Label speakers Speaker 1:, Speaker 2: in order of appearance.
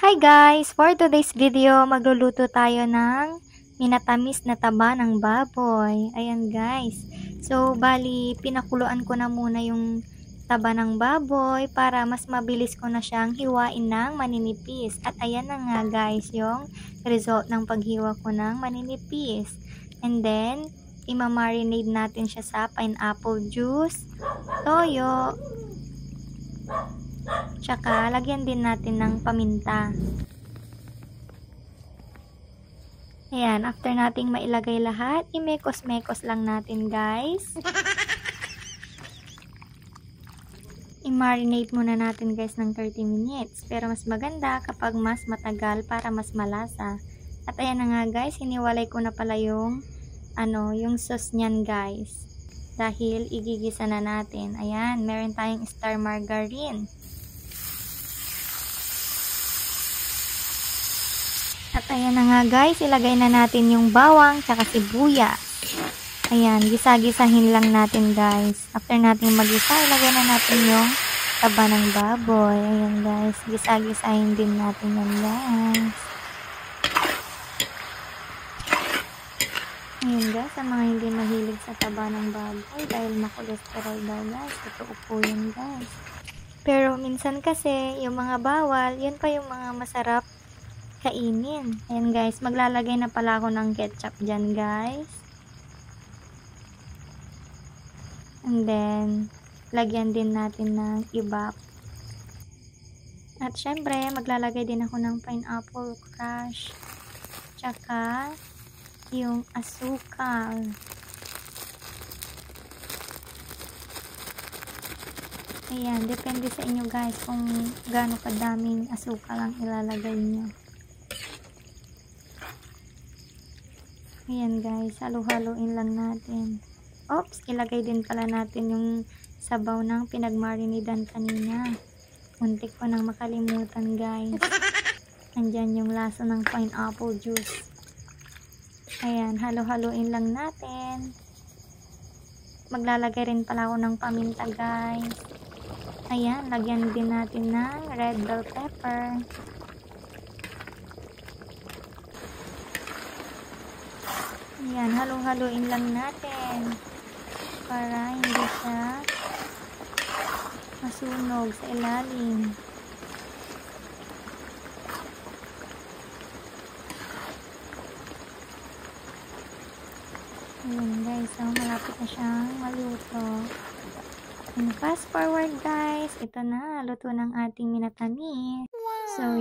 Speaker 1: Hi guys! For today's video, magluluto tayo ng minatamis na taba ng baboy. Ayan guys. So, bali, pinakuluan ko na muna yung taba ng baboy para mas mabilis ko na siyang hiwain ng maninipis. At ayan na nga guys, yung result ng paghiwa ko ng maninipis. And then, imamarinate natin siya sa pineapple juice, toyo, tsaka lagyan din natin ng paminta. Ayan, after nating mailagay lahat, imekos-mekos lang natin guys. I-marinate muna natin guys ng 30 minutes. Pero mas maganda kapag mas matagal para mas malasa. At ayan na nga guys, hiniwalay ko na pala yung sauce niyan guys. Dahil igigisa na natin. Ayan, meron tayong star margarine. At ayan na nga guys, ilagay na natin yung bawang tsaka sibuyas. Ayan, gisa-gisahin lang natin guys. After natin magisa, ilagay na natin yung taba ng baboy. Ayan guys, gisa-gisahin din natin yan guys. Ayan guys, sa mga hindi mahilig sa taba ng baboy dahil makolesterol daw guys, totoo po yun guys. Pero minsan kasi, yung mga bawal, yun pa yung mga masarap kainin. Ayan guys, maglalagay na pala ako ng ketchup dyan guys. And then, lagyan din natin ng ibap. At syempre, maglalagay din ako ng pineapple crush. Tsaka, yung asukal. Ayan, depende sa inyo guys kung gaano kadaming asukal ang ilalagay nyo. Ayan guys, halo-haloin lang natin. Oops, ilagay din pala natin yung sabaw ng pinagmarinidan kanina. Muntik ko nang makalimutan guys. Andyan yung lasa ng pineapple juice. Ayan, halo-haloin lang natin. Maglalagay rin pala ako ng paminta guys. Ayan, lagyan din natin ng red bell pepper. Ayan, halo-haloin lang natin para hindi siya masunog sa ilalim. Ayan guys, so malapit na siyang maluto. And fast forward guys, ito na, luto ng ating minatamis.